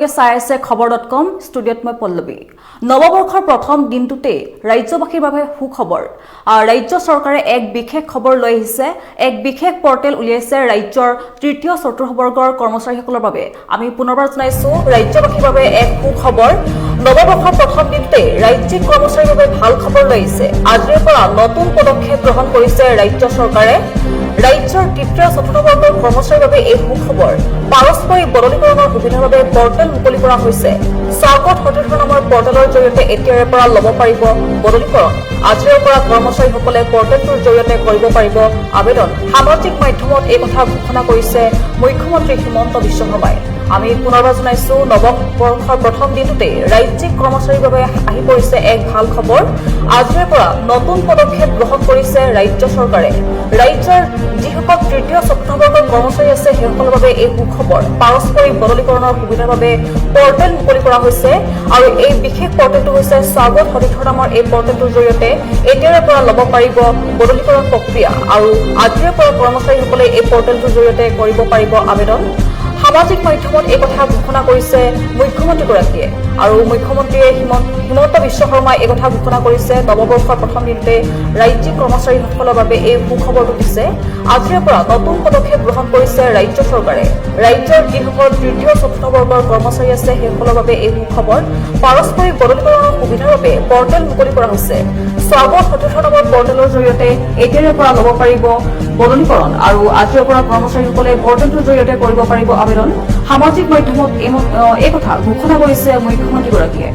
চাই আছে খবৰ.com ষ্টুডিঅ'ত মই পল্লৱী নৱবৰ্ষৰ প্ৰথম দিনটোতে ৰাজ্যবাসীৰ বাবে সুখবৰ ৰাজ্য চৰকাৰে এক বিশেষ খবৰ লৈ আহিছে এক বিশেষ পৰ্টেল উলিয়াইছে ৰাজ্যৰ তৃতীয় চতুৰ্থ বৰ্গৰ কৰ্মচাৰীসকলৰ বাবে আমি পুনৰবাৰ জনাইছো ৰাজ্যবাসীৰ বাবে এক সুখবৰ নৱবৰ্ষৰ প্ৰথম দিনটোতে ৰাজ্যিক কৰ্মচাৰীৰ বাবে ভাল খবৰ লৈ আহিছে আজিৰ পৰা নতুন পদক্ষেপ গ্ৰহণ কৰিছে ৰাজ্য চৰকাৰে ৰাজ্যৰ তৃতীয় চতুৰ্থ বৰ্গৰ কৰ্মচাৰীৰ বাবে এই সুখবৰ পাৰস্পৰিক বদলীকৰণৰ সুবিধাৰ বাবে পৰ্টেল মুকলি কৰা হৈছে স্বাগত সতীৰ্থ নামৰ পৰ্টেলৰ জৰিয়তে এতিয়াৰে পৰা ল'ব পাৰিব বদলীকৰণ আজিৰ পৰা কৰ্মচাৰীসকলে পৰ্টেলটোৰ জৰিয়তে কৰিব পাৰিব আবেদন সামাজিক মাধ্যমত এই কথা ঘোষণা কৰিছে মুখ্যমন্ত্ৰী হিমন্ত বিশ্ব শৰ্মাই আমি পুনৰবাৰ জনাইছো নৱবৰ্ষৰ প্ৰথম দিনটোতে ৰাজ্যিক কৰ্মচাৰীৰ বাবে আহি পৰিছে এক ভাল খবৰ আজিৰ পৰা নতুন পদক্ষেপ গ্ৰহণ কৰিছে ৰাজ্য চৰকাৰে ৰাজ্যৰ যিসকল তৃতীয় চতুৰ্থ বৰ্গৰ কৰ্মচাৰী আছে সেইসকলৰ বাবে এই সুখবৰ পাৰস্পৰিক বদলীকৰণৰ সুবিধাৰ বাবে পৰ্টেল মুকলি কৰা হৈছে আৰু এই বিশেষ পৰ্টেলটো হৈছে স্বাগত সতীৰ্থ নামৰ এই পৰ্টেলটোৰ জৰিয়তে এতিয়াৰে পৰা ল'ব পাৰিব বদলীকৰণ প্ৰক্ৰিয়া আৰু আজিৰ পৰা কৰ্মচাৰীসকলে এই পৰ্টেলটোৰ জৰিয়তে কৰিব পাৰিব আবেদন সামাজিক মাধ্যমত এই কথা ঘোষণা কৰিছে মুখ্যমন্ত্ৰীগৰাকীয়ে আৰু মুখ্যমন্ত্ৰীয়ে হিমন্ত বিশ্ব শৰ্মাই এই কথা ঘোষণা কৰিছে নৱবৰ্ষৰ প্ৰথম দিনতে ৰাজ্যিক কৰ্মচাৰীসকলৰ বাবে এই সুখবৰটো দিছে আজিৰ পৰা নতুন পদক্ষেপ গ্ৰহণ কৰিছে ৰাজ্য চৰকাৰে ৰাজ্যৰ যিসকল তৃতীয় চতুৰ্থ বৰ্গৰ কৰ্মচাৰী আছে সেইসকলৰ বাবে এই সুখবৰ পাৰস্পৰিক বদলীকৰণৰ সুবিধাৰ বাবে পৰ্টেল মুকলি কৰা হৈছে স্বাগত সতীৰ্থ নামৰ পৰ্টেলৰ জৰিয়তে এতিয়াৰে পৰা ল'ব পাৰিব বদলীকৰণ আৰু আজিৰ পৰা কৰ্মচাৰীসকলে পৰ্টেলটোৰ জৰিয়তে কৰিব পাৰিব আবেদন সামাজিক মাধ্যমত এই কথা ঘোষণা কৰিছে মুখ্যমন্ত্ৰীগৰাকীয়ে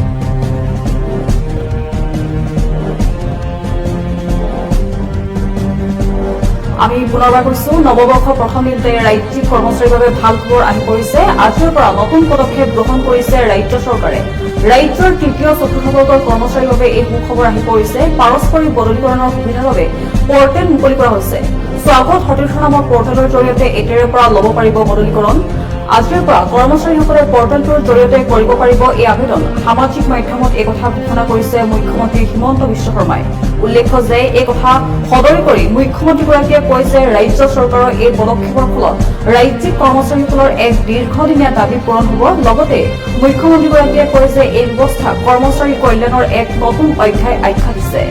আমি পুনৰবাৰ কৈছো নৱবৰ্ষৰ প্ৰথম দিনতে ৰাজ্যিক কৰ্মচাৰীৰ বাবে ভাল খবৰ আহি পৰিছে আজিৰ পৰা নতুন পদক্ষেপ গ্ৰহণ কৰিছে ৰাজ্য চৰকাৰে ৰাজ্যৰ তৃতীয় চতুৰ্থ বৰ্গৰ কৰ্মচাৰীৰ বাবে এই সুখবৰ আহি পৰিছে পাৰস্পৰিক বদলীকৰণৰ সুবিধাৰ বাবে পৰ্টেল মুকলি কৰা হৈছে স্বাগত সতীৰ্থ নামৰ পৰ্টেলৰ জৰিয়তে এতিয়াৰে পৰা ল'ব পাৰিব বদলীকৰণ আজিৰ পৰা কৰ্মচাৰীসকলে পৰ্টেলটোৰ জৰিয়তে কৰিব পাৰিব এই আবেদন সামাজিক মাধ্যমত এই কথা ঘোষণা কৰিছে মুখ্যমন্ত্ৰী হিমন্ত বিশ্ব শৰ্মাই উল্লেখ্য যে এই কথা সদৰি কৰি মুখ্যমন্ত্ৰীগৰাকীয়ে কৈছে ৰাজ্য চৰকাৰৰ এই পদক্ষেপৰ ফলত ৰাজ্যিক কৰ্মচাৰীসকলৰ এক দীৰ্ঘদিনীয়া দাবী পূৰণ হ'ব লগতে মুখ্যমন্ত্ৰীগৰাকীয়ে কয় যে এই ব্যৱস্থা কৰ্মচাৰী কল্যাণৰ এক নতুন অধ্যায় আখ্যা দিছে